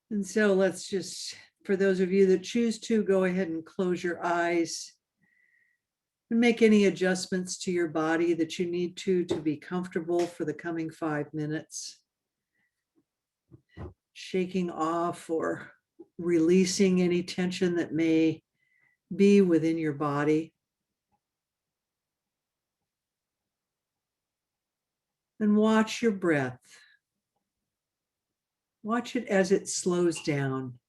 And so let's just, for those of you that choose to, go ahead and close your eyes and make any adjustments to your body that you need to be comfortable for the coming 5 minutes. Shaking off or releasing any tension that may be within your body. And watch your breath. Watch it as it slows down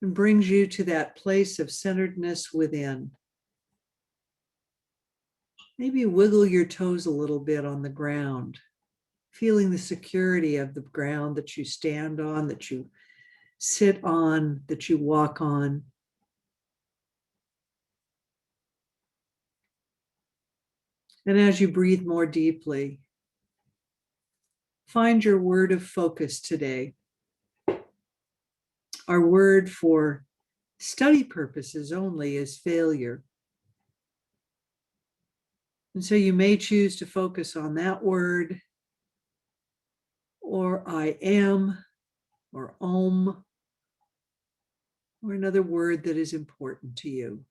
and brings you to that place of centeredness within. Maybe wiggle your toes a little bit on the ground, feeling the security of the ground that you stand on, that you sit on, that you walk on. And as you breathe more deeply, find your word of focus today. Our word for study purposes only is failure. And so you may choose to focus on that word, or I am, or om, or another word that is important to you.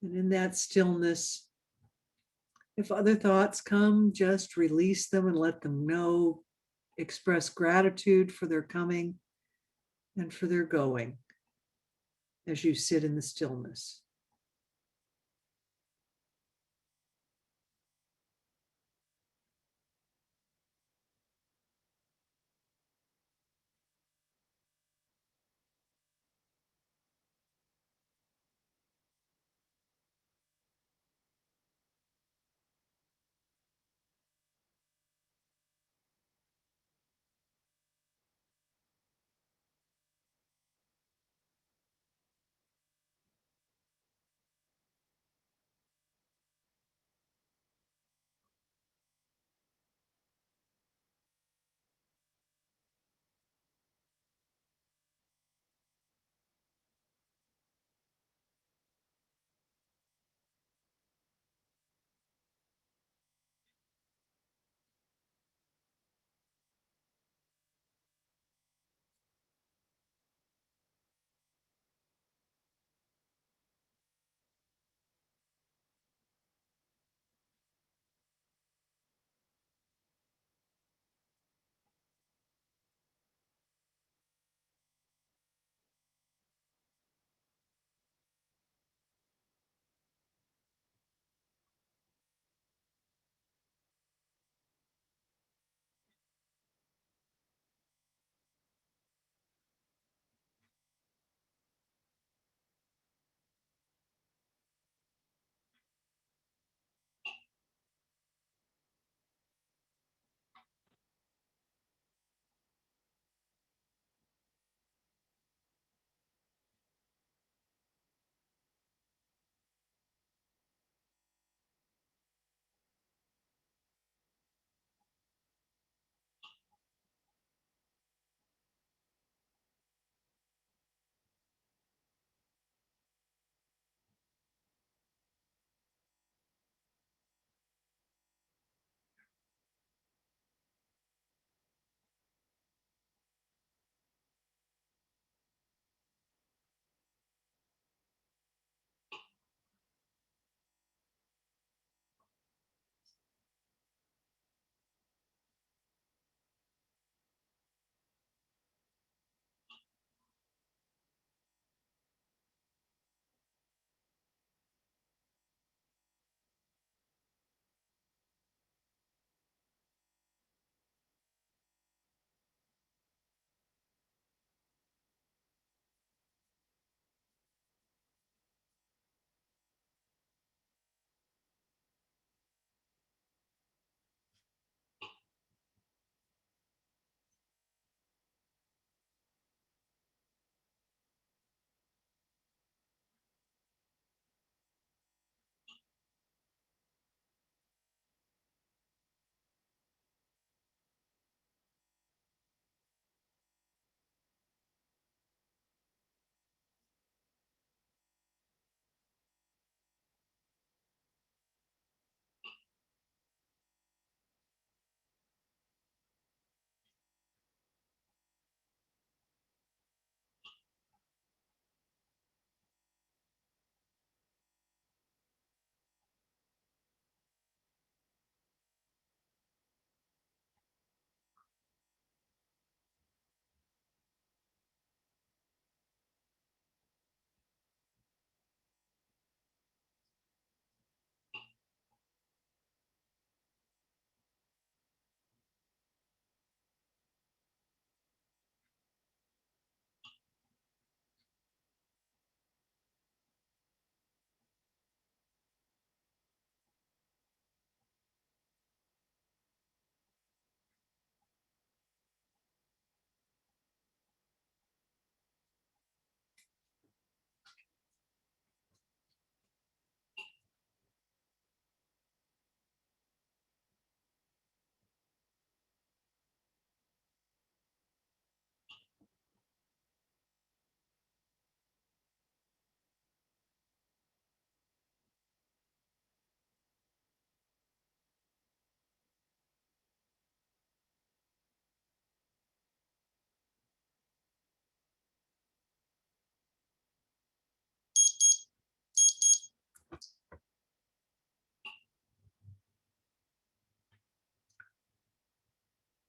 And in that stillness, if other thoughts come, just release them and let them know. Express gratitude for their coming and for their going as you sit in the stillness.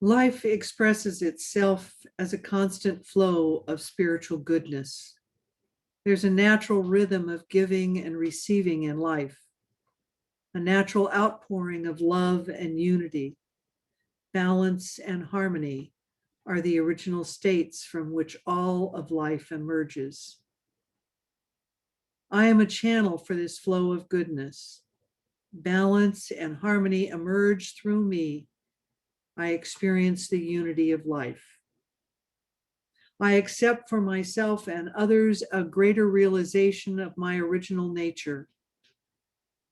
Life expresses itself as a constant flow of spiritual goodness. There's a natural rhythm of giving and receiving in life, a natural outpouring of love and unity. Balance and harmony are the original states from which all of life emerges. I am a channel for this flow of goodness. Balance and harmony emerge through me. I experience the unity of life. I accept for myself and others a greater realization of my original nature.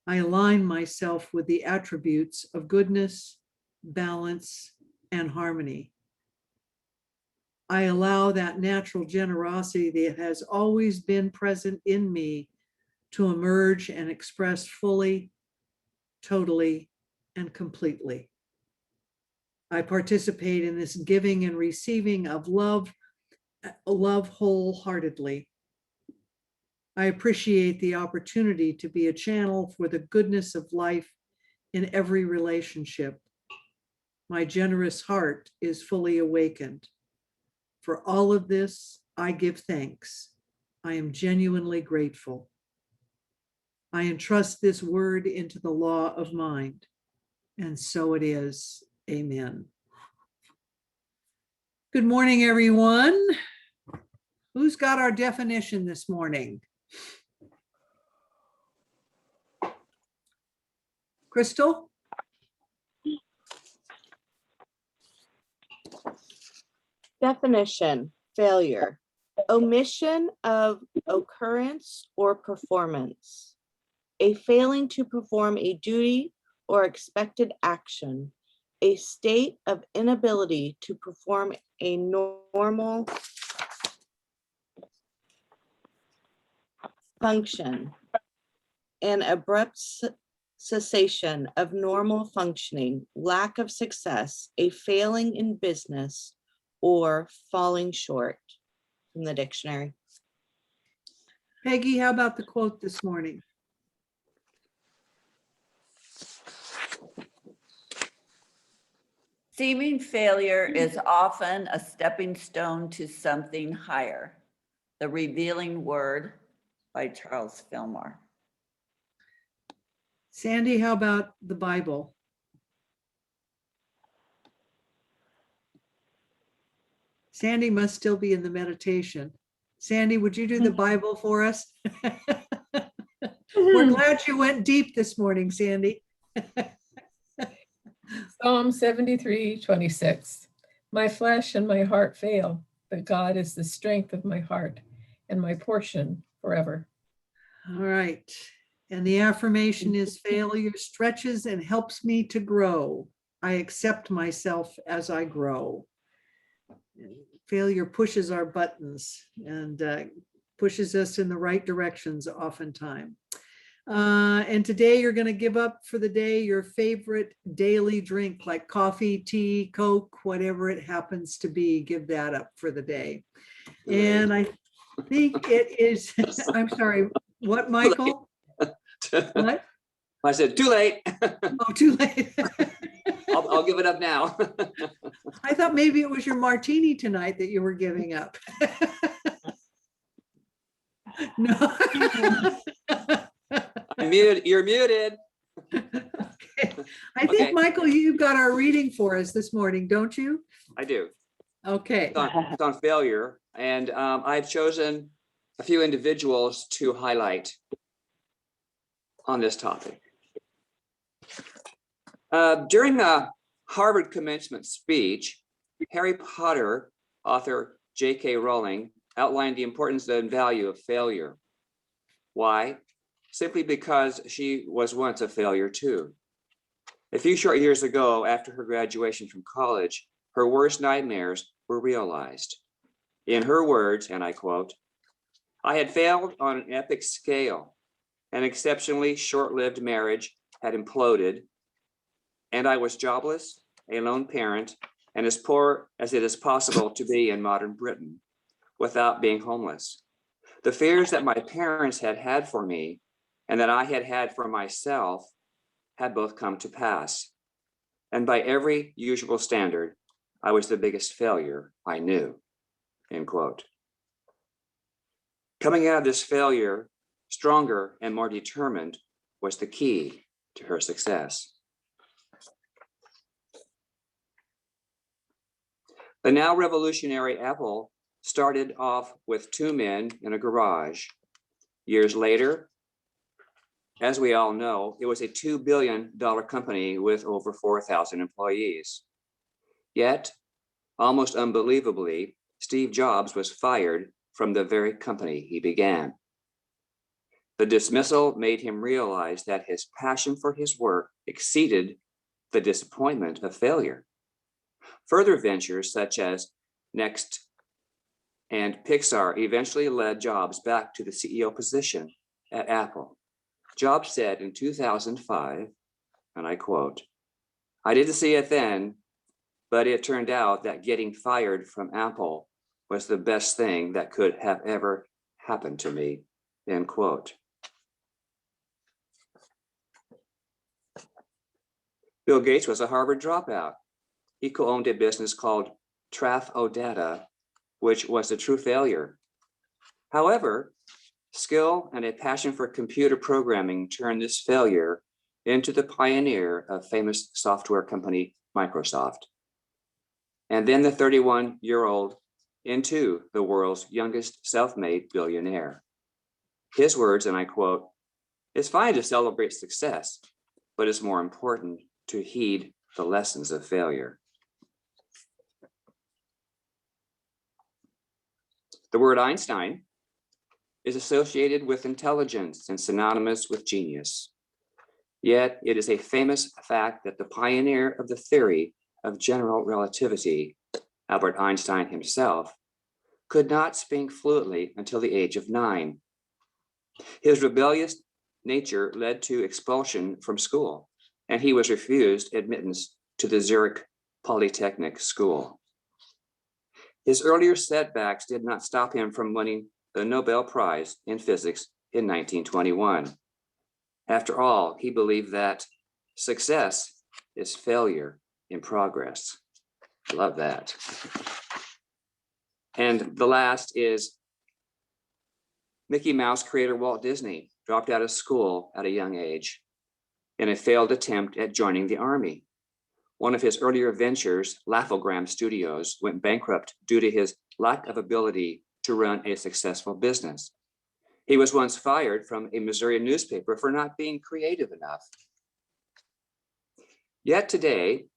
I align myself with the attributes of goodness, balance, and harmony. I allow that natural generosity that has always been present in me to emerge and express fully, totally, and completely. I participate in this giving and receiving of love wholeheartedly. I appreciate the opportunity to be a channel for the goodness of life in every relationship. My generous heart is fully awakened. For all of this, I give thanks. I am genuinely grateful. I entrust this word into the law of mind, and so it is. Amen. Good morning, everyone. Who's got our definition this morning? Crystal? Definition: failure, omission of occurrence or performance, a failing to perform a duty or expected action, a state of inability to perform a normal function, an abrupt cessation of normal functioning, lack of success, a failing in business, or falling short, from the dictionary. Peggy, how about the quote this morning? Seeming failure is often a stepping stone to something higher. The Revealing Word by Charles Fillmore. Sandy, how about the Bible? Sandy must still be in the meditation. Sandy, would you do the Bible for us? We're glad you went deep this morning, Sandy. Psalm 73:26. My flesh and my heart fail, but God is the strength of my heart and my portion forever. All right. And the affirmation is failure stretches and helps me to grow. I accept myself as I grow. Failure pushes our buttons and pushes us in the right directions oftentimes. And today you're going to give up for the day your favorite daily drink like coffee, tea, Coke, whatever it happens to be. Give that up for the day. And I think it is, I'm sorry, what, Michael? What? I said, too late. Oh, too late. I'll give it up now. I thought maybe it was your martini tonight that you were giving up. No. I'm muted. You're muted. Okay. I think, Okay. Michael, you've got our reading for us this morning, don't you? I do. Okay. It's on failure. And I've chosen a few individuals to highlight on this topic. During a Harvard commencement speech, Harry Potter author J.K. Rowling outlined the importance and value of failure. Why? Simply because she was once a failure too. A few short years ago, after her graduation from college, her worst nightmares were realized. In her words, and I quote, "I had failed on an epic scale. An exceptionally short-lived marriage had imploded, and I was jobless, a lone parent, and as poor as it is possible to be in modern Britain, without being homeless. The fears that my parents had had for me and that I had had for myself had both come to pass. And by every usual standard, I was the biggest failure I knew, end quote. Coming out of this failure stronger and more determined was the key to her success. The now revolutionary Apple started off with 2 men in a garage. Years later, as we all know, it was a $2 billion company with over 4,000 employees. Yet, almost unbelievably, Steve Jobs was fired from the very company he began. The dismissal made him realize that his passion for his work exceeded the disappointment of failure. Further ventures such as Next and Pixar eventually led Jobs back to the CEO position at Apple. Jobs said in 2005, and I quote, "I didn't see it then, but it turned out that getting fired from Apple was the best thing that could have ever happened to me," end quote. Bill Gates was a Harvard dropout. He co-owned a business called Traf-O-Data, which was a true failure. However, skill and a passion for computer programming turned this failure into the pioneer of famous software company Microsoft. And then the 31-year-old into the world's youngest self-made billionaire. His words, and I quote, "It's fine to celebrate success, but it's more important to heed the lessons of failure." The word Einstein is associated with intelligence and synonymous with genius. Yet it is a famous fact that the pioneer of the theory of general relativity, Albert Einstein himself, could not speak fluently until the age of 9. His rebellious nature led to expulsion from school, and he was refused admittance to the Zurich Polytechnic School. His earlier setbacks did not stop him from winning the Nobel Prize in Physics in 1921. After all, he believed that success is failure in progress. Love that. And the last is Mickey Mouse creator Walt Disney dropped out of school at a young age in a failed attempt at joining the army. One of his earlier ventures, Laugh-O-Gram Studios, went bankrupt due to his lack of ability to run a successful business. He was once fired from a Missouri newspaper for not being creative enough. Yet today,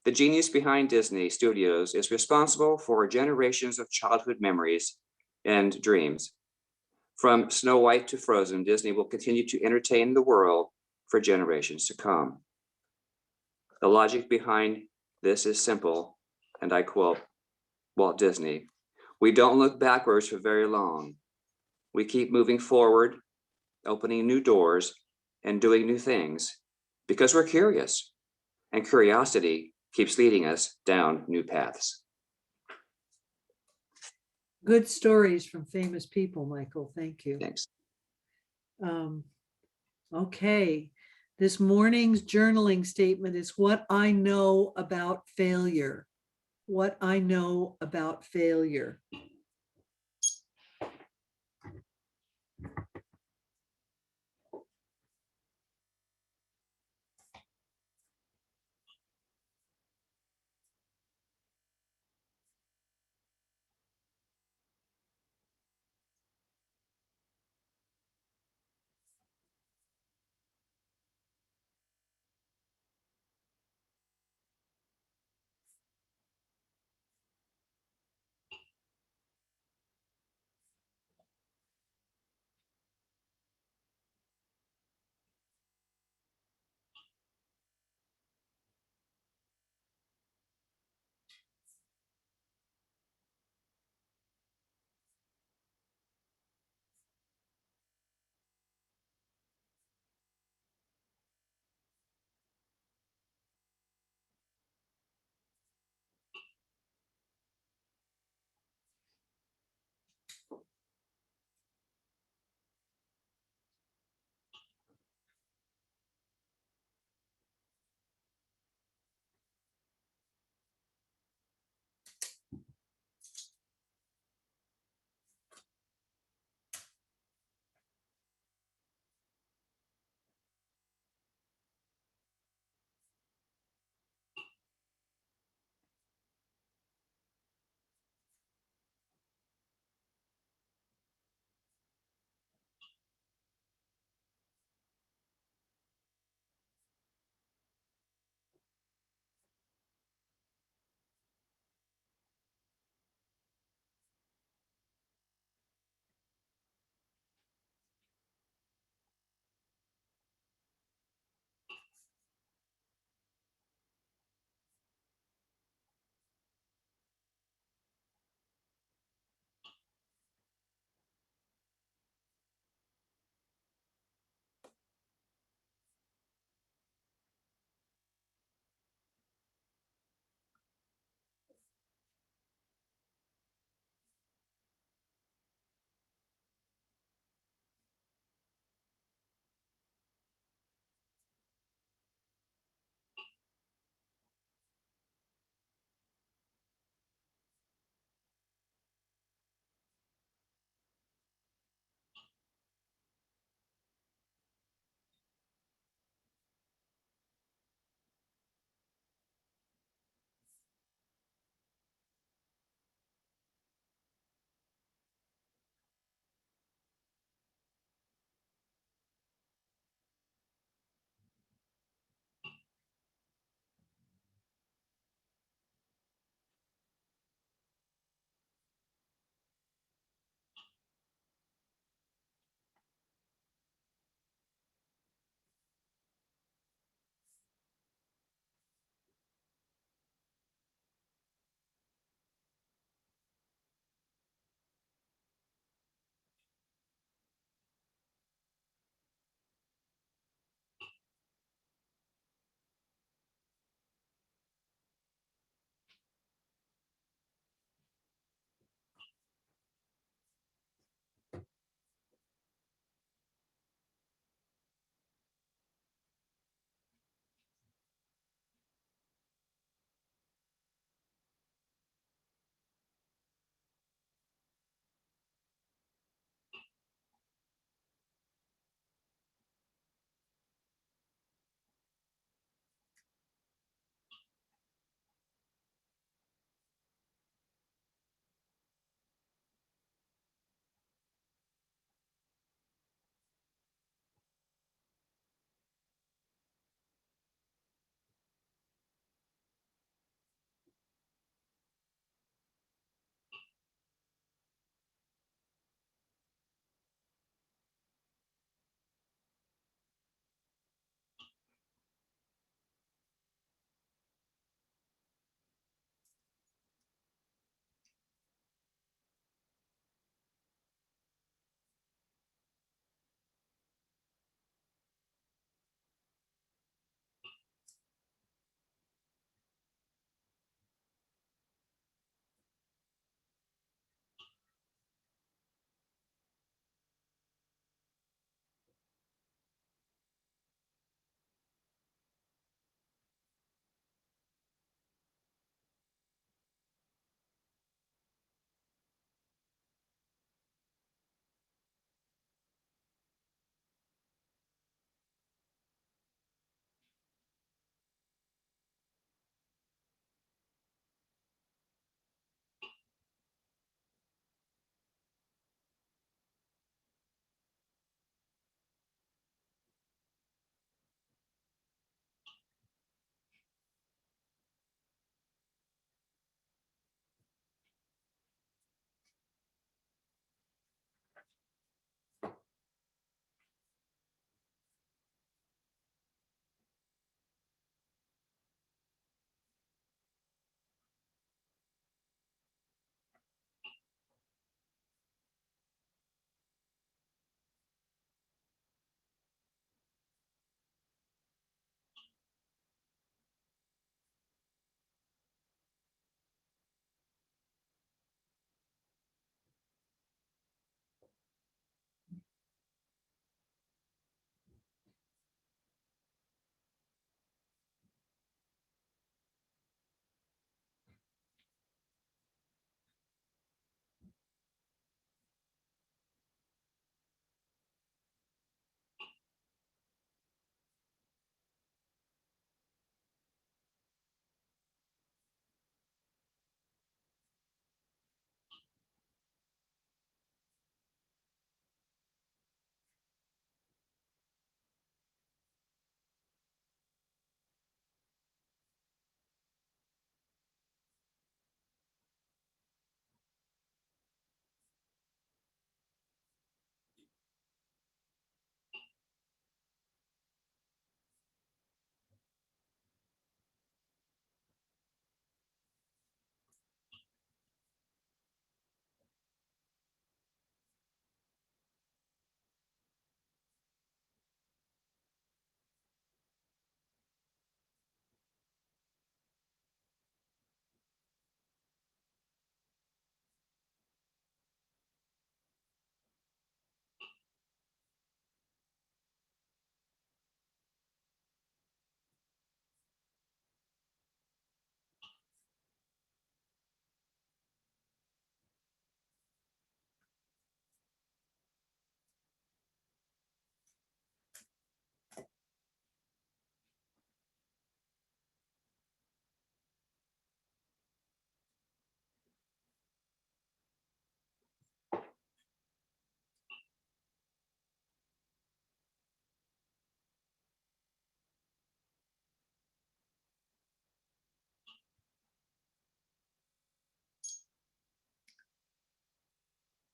the genius behind Disney Studios is responsible for generations of childhood memories and dreams. From Snow White to Frozen, Disney will continue to entertain the world for generations to come. The logic behind this is simple, and I quote Walt Disney, "We don't look backwards for very long. We keep moving forward, opening new doors, and doing new things because we're curious, and curiosity keeps leading us down new paths." Good stories from famous people, Michael. Thank you. Thanks. Okay. This morning's journaling statement is what I know about failure. What I know about failure.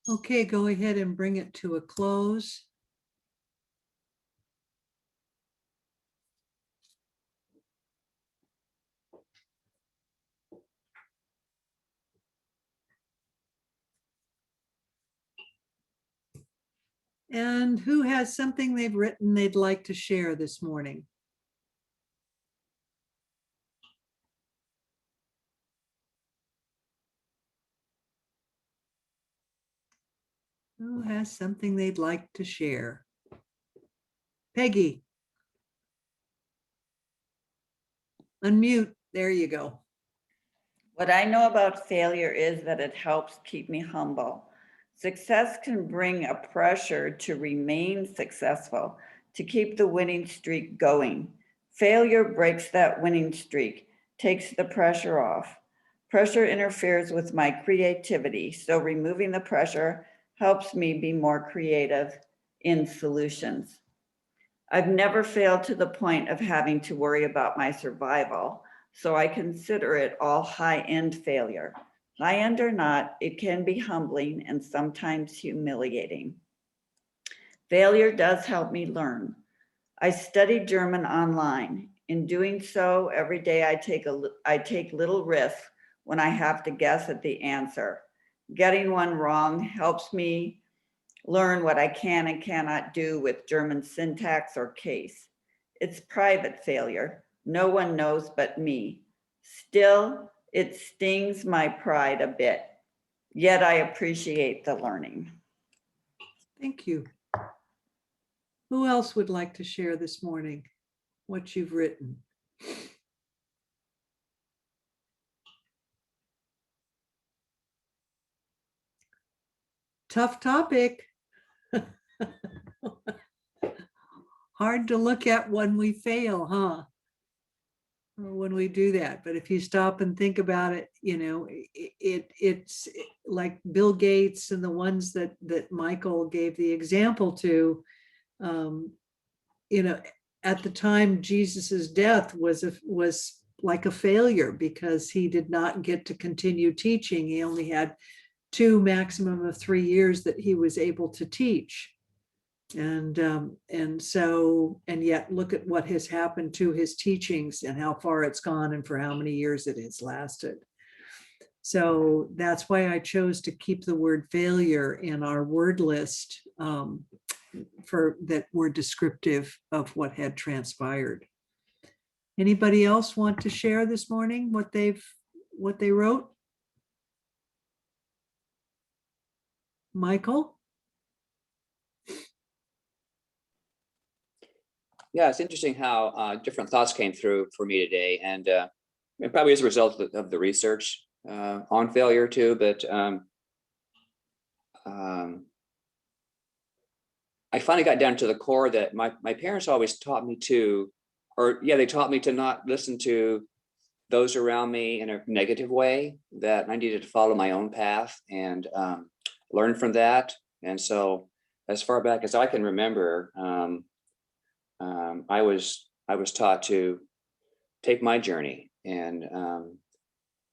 Okay, go ahead and bring it to a close. And who has something they've written they'd like to share this morning? Who has something they'd like to share? Peggy. Unmute. There you go. What I know about failure is that it helps keep me humble. Success can bring a pressure to remain successful, to keep the winning streak going. Failure breaks that winning streak, takes the pressure off. Pressure interferes with my creativity, so removing the pressure helps me be more creative in solutions. I've never failed to the point of having to worry about my survival, so I consider it all high-end failure. High-end or not, it can be humbling and sometimes humiliating. Failure does help me learn. I study German online. In doing so, every day I take little risks when I have to guess at the answer. Getting one wrong helps me learn what I can and cannot do with German syntax or case. It's private failure. No one knows but me. Still, it stings my pride a bit, yet I appreciate the learning. Thank you. Who else would like to share this morning what you've written? Tough topic. Hard to look at when we fail, huh? Or when we do that. But if you stop and think about it, it's like Bill Gates and the ones that Michael gave the example to. You know, at the time Jesus's death was like a failure because he did not get to continue teaching. He only had 2 maximum of 3 years that he was able to teach. And yet look at what has happened to his teachings and how far it's gone and for how many years it has lasted. So that's why I chose to keep the word failure in our word list, for that were descriptive of what had transpired. Anybody else want to share this morning what they wrote? Michael? Yeah, it's interesting how different thoughts came through for me today, and it probably is a result of the research on failure too. But I finally got down to the core that my parents always taught me to, they taught me to not listen to those around me in a negative way, that I needed to follow my own path and learn from that. And so as far back as I can remember, I was taught to take my journey, and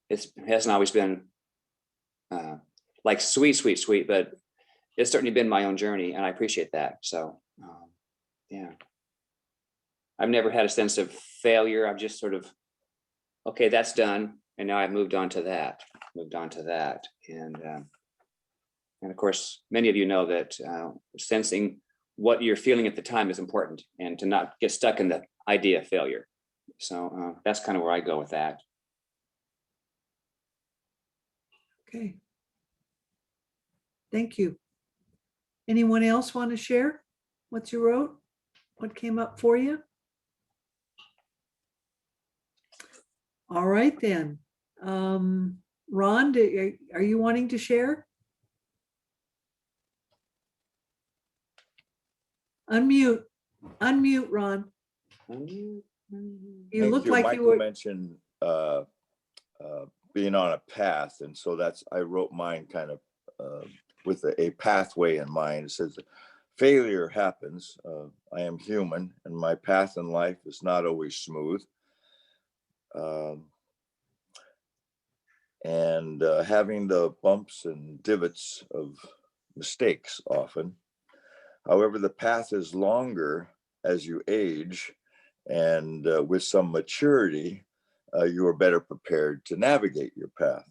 it hasn't always been like sweet, but it's certainly been my own journey, and I appreciate that. So yeah, I've never had a sense of failure. I've just sort of, okay, that's done, and now I've moved on to that, and of course, many of you know that sensing what you're feeling at the time is important, and to not get stuck in the idea of failure. So that's kind of where I go with that. Okay. Thank you. Anyone else want to share what you wrote? What came up for you? All right then. Ron, are you wanting to share? Unmute, Ron. You Thank look you. like Michael you were. mentioned being on a path, and so I wrote mine kind of with a pathway in mind. It says, failure happens. I am human, and my path in life is not always smooth. And having the bumps and divots of mistakes often. However, the path is longer as you age, and with some maturity, you are better prepared to navigate your path.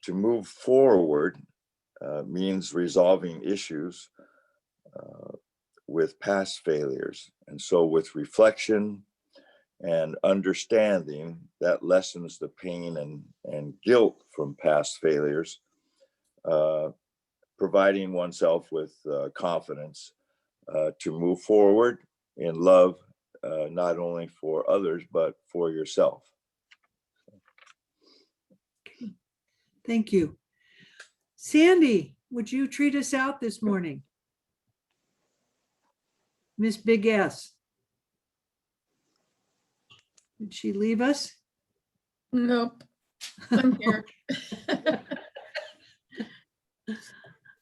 To move forward means resolving issues with past failures. And so with reflection and understanding, that lessens the pain and guilt from past failures, providing oneself with confidence to move forward in love, not only for others, but for yourself. Thank you. Sandy, would you treat us out this morning? Miss Big S. Did she leave us? Nope, I'm here.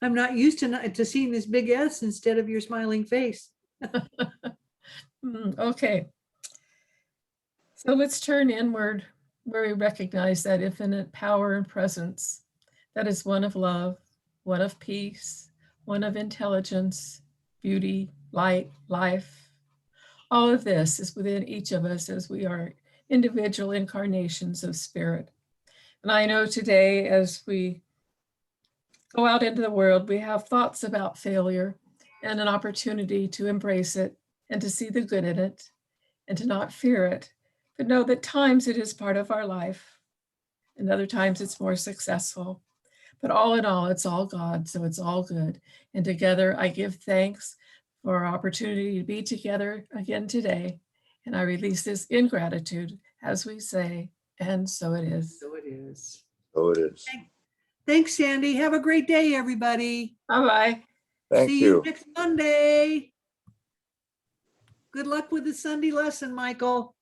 I'm not used to seeing this big S instead of your smiling face. Okay. So let's turn inward where we recognize that infinite power and presence that is one of love, one of peace, one of intelligence, beauty, light, life. All of this is within each of us as we are individual incarnations of spirit. And I know today, as we go out into the world, we have thoughts about failure and an opportunity to embrace it and to see the good in it and to not fear it, but know that times it is part of our life and other times it's more successful. But all in all, it's all God, so it's all good. And together I give thanks for our opportunity to be together again today. And I release this in gratitude as we say, and so it is. So it is. So it is. Thanks, Sandy. Have a great day, everybody. Bye-bye. Thank See you. next Monday. Good luck with the Sunday lesson, Michael.